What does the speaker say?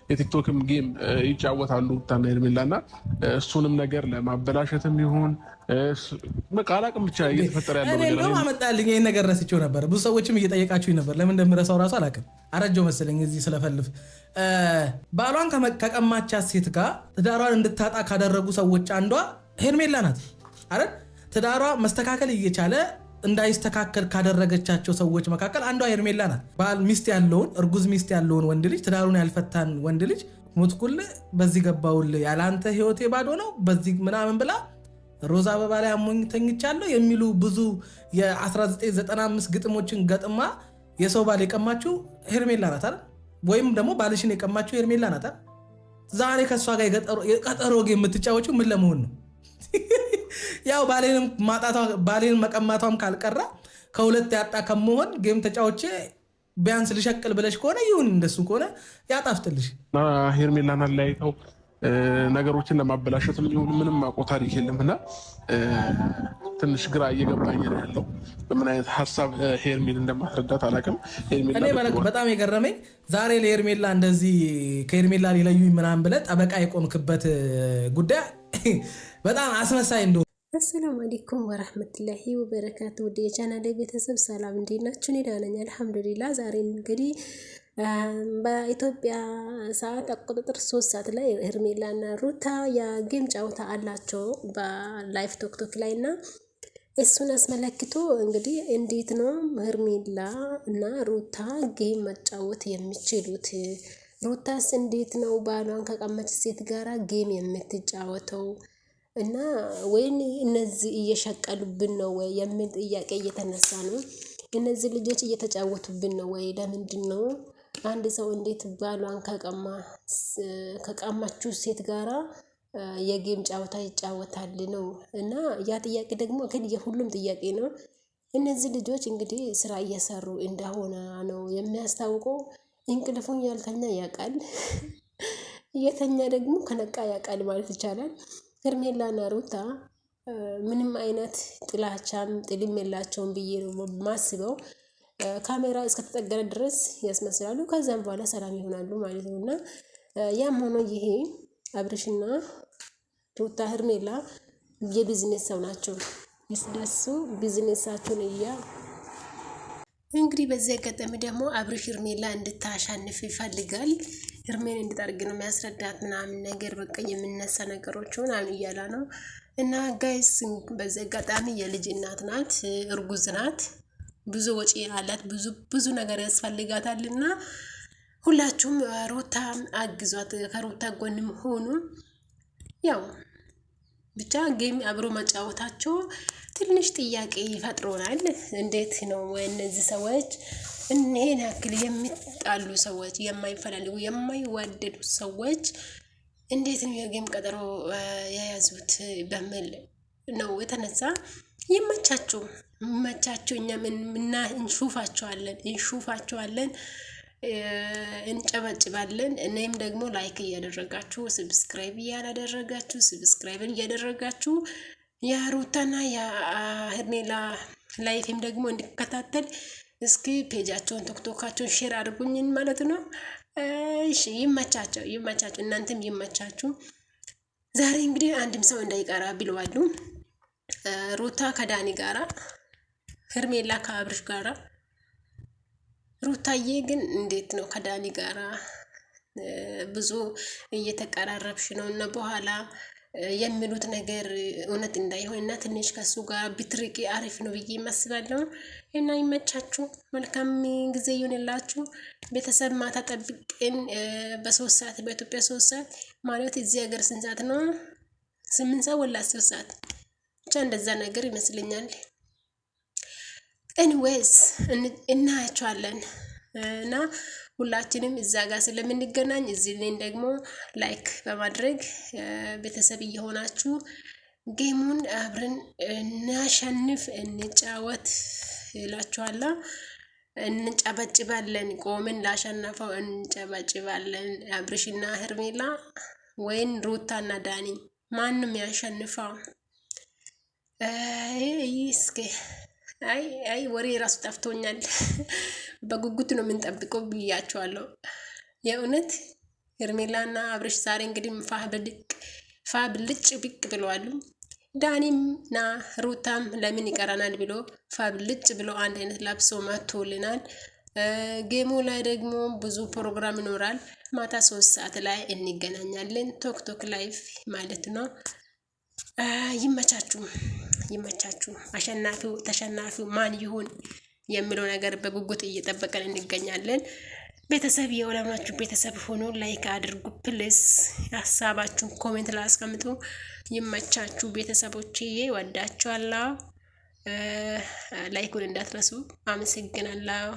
የቲክቶክም ጌም ይጫወታሉ ታና ሄርሜላና እሱንም ነገር ለማበላሸትም ይሁን በቃ አላቅም ብቻ እየተፈጠረ ያለው ነገር ነው። አመጣልኝ ይሄን ነገር ረስቼው ነበር። ብዙ ሰዎችም እየጠየቃችሁኝ ነበር። ለምን እንደምረሳው ራሱ አላቅም። አረጀው መሰለኝ እዚህ ስለፈልፍ ባሏን ከቀማቻት ሴት ጋር ትዳሯን እንድታጣ ካደረጉ ሰዎች አንዷ ሄርሜላ ናት አይደል? ትዳሯ መስተካከል እየቻለ እንዳይስተካከል ካደረገቻቸው ሰዎች መካከል አንዷ ሄርሜላ ናት። ባል ሚስት ያለውን እርጉዝ ሚስት ያለውን ወንድ ልጅ ትዳሩን ያልፈታን ወንድ ልጅ ሙትኩል በዚህ ገባውል ያላንተ ህይወቴ ባዶ ነው በዚህ ምናምን ብላ ሮዛ አበባ ላይ አሞኝ ተኝቻለሁ የሚሉ ብዙ የ1995 ግጥሞችን ገጥማ የሰው ባል የቀማችው ሄርሜላ ናት አይደል? ወይም ደግሞ ባልሽን የቀማችው ሄርሜላ ናት አይደል? ዛሬ ከሷ ጋር የቀጠሮ ጌም የምትጫወችው ምን ለመሆን ነው? ያው ባሌን መቀማቷም ካልቀራ ከሁለት ያጣ ከመሆን ጌም ተጫውቼ ቢያንስ ልሸቅል ብለሽ ከሆነ ይሁን፣ እንደሱ ከሆነ ያጣፍጥልሽ። ሄርሜላን አለያይተው ነገሮችን ለማበላሸት ይሁን ምንም አውቆ ታሪክ የለምና ትንሽ ግራ እየገባኝ ነው ያለው። በምን አይነት ሀሳብ ሄርሜል እንደማስረዳት አላውቅም። እኔ በጣም የገረመኝ ዛሬ ለሄርሜላ እንደዚህ ከሄርሜላ ሊለዩኝ ምናምን ብለህ ጠበቃ የቆምክበት ጉዳይ በጣም አስመሳይ እንደሆነ። አሰላሙ አለይኩም ወራህመቱላሂ ወበረካቱ። ወደ የቻናሌ ቤተሰብ ሰላም እንዴት ናችሁ? እኔ ደህና ነኝ አልሐምዱሊላህ። ዛሬ እንግዲህ በኢትዮጵያ ሰዓት አቆጣጠር 3 ሰዓት ላይ ሄርሜላ እና ሩታ የጌም ጨዋታ አላቸው በላይቭ ቲክቶክ ላይ እና እሱን አስመለክቶ እንግዲህ እንዴት ነው ሄርሜላ እና ሩታ ጌም መጫወት የሚችሉት? ሩታስ እንዴት ነው ባሏን ከቀመች ሴት ጋራ ጌም የምትጫወተው? እና ወይን እነዚህ እየሸቀሉብን ነው ወይ የሚል ጥያቄ እየተነሳ ነው። እነዚህ ልጆች እየተጫወቱብን ነው ወይ? ለምንድን ነው አንድ ሰው እንዴት ባሏን ከቀማችሁ ሴት ጋራ የጌም ጨዋታ ይጫወታል ነው? እና ያ ጥያቄ ደግሞ ግን የሁሉም ጥያቄ ነው። እነዚህ ልጆች እንግዲህ ስራ እየሰሩ እንደሆነ ነው የሚያስታውቀው። እንቅልፉን ያልተኛ ያውቃል፣ እየተኛ ደግሞ ከነቃ ያውቃል ማለት ይቻላል። ሄርሜላና ሩታ ምንም አይነት ጥላቻም ጥልም የላቸውም ብዬ ነው ማስበው። ካሜራ እስከተጠገነ ድረስ ያስመስላሉ፣ ከዛም በኋላ ሰላም ይሆናሉ ማለት ነው። እና ያም ሆኖ ይሄ አብርሽና ሩታ ሄርሜላ የቢዝነስ ሰው ናቸው። ይስደሱ ቢዝነሳቸውን እንግዲህ በዚህ አጋጣሚ ደግሞ አብርሽ ሄርሜላ እንድታሻንፍ ይፈልጋል። ሄርሜላ እንድታርግ ነው የሚያስረዳት ምናምን ነገር በቃ የምነሳ ነገሮች ምናምን እያላ ነው። እና ጋይስ በዚህ አጋጣሚ የልጅ እናት ናት፣ እርጉዝ ናት፣ ብዙ ወጪ አላት፣ ብዙ ነገር ያስፈልጋታልና ሁላችሁም ሩታ አግዟት፣ ከሩታ ጎንም ሆኑ። ያው ብቻ ጌም አብሮ መጫወታቸው ትንሽ ጥያቄ ይፈጥሮናል። እንዴት ነው እነዚህ ሰዎች እነሄን ያክል የሚጣሉ ሰዎች፣ የማይፈላለጉ የማይዋደዱ ሰዎች እንዴት ነው የጌም ቀጠሮ የያዙት በሚል ነው የተነሳ። ይመቻችሁ፣ እኛ ምንና እንሹፋቸዋለን፣ እንጨበጭባለን። እኔም ደግሞ ላይክ እያደረጋችሁ ሰብስክራይብ እያደረጋችሁ የሩታና የሄርሜላ ላይፍም ደግሞ እንድከታተል እስኪ ፔጃቸውን ቲክቶካቸውን ሼር አድርጉኝ ማለት ነው። እሺ ይመቻቸው፣ እናንተም ይመቻችሁ። ዛሬ እንግዲህ አንድም ሰው እንዳይቀራ ብለዋል። ሩታ ከዳኒ ጋራ፣ ሄርሜላ ከአብርሽ ጋራ። ሩታዬ ግን እንዴት ነው ከዳኒ ጋራ ብዙ እየተቀራረብሽ ነው እና በኋላ የሚሉት ነገር እውነት እንዳይሆንና ትንሽ ከሱ ጋር ብትርቂ አሪፍ ነው ብዬ አስባለሁ። እና ይመቻችሁ፣ መልካም ጊዜ ይሁንላችሁ። ቤተሰብ ማታ ጠብቅን በ3 ሰዓት በኢትዮጵያ 3 ሰዓት ማለት እዚህ ሀገር ስንት ሰዓት ነው? 8 ሰዓት ወላ 10 ሰዓት ብቻ እንደዛ ነገር ይመስለኛል። ኤኒዌይስ እናያቸዋለን እና ሁላችንም እዛ ጋር ስለምንገናኝ እዚህ ላይ ደግሞ ላይክ በማድረግ ቤተሰብ እየሆናችሁ ጌሙን አብረን እናሸንፍ፣ እንጫወት እላችኋለሁ። እንጨበጭባለን፣ ቆምን ላሸነፈው እንጨበጭባለን። አብርሽና ሄርሜላ ወይን ሩታና ዳኒ ማንም ያሸንፈው? እስኪ አይ ወሬ ራሱ ጠፍቶኛል። በጉጉት ነው የምንጠብቀው ብያቸዋለሁ። የእውነት ሄርሜላና አብርሽ ዛሬ እንግዲህ ፋብልጭ ብቅ ብለዋል። ዳኒምና ሩታም ለምን ይቀራናል ብሎ ፋብልጭ ብሎ አንድ አይነት ለብሶ መጥቶልናል። ጌሙ ላይ ደግሞ ብዙ ፕሮግራም ይኖራል። ማታ 3 ሰዓት ላይ እንገናኛለን። ቶክቶክ ላይፍ ማለት ነው። ይመቻችሁ። ተሸናፊው ማን ይሁን የሚለው ነገር በጉጉት እየጠበቀን እንገኛለን። ቤተሰብ የሆናችሁ ቤተሰብ ሆኖ ላይክ አድርጉ ፕሊስ። ሀሳባችሁን ኮሜንት ላይ አስቀምጡ። ይመቻችሁ ቤተሰቦቼ፣ ወዳችኋለሁ። ላይኩን እንዳትረሱ። አመሰግናለሁ።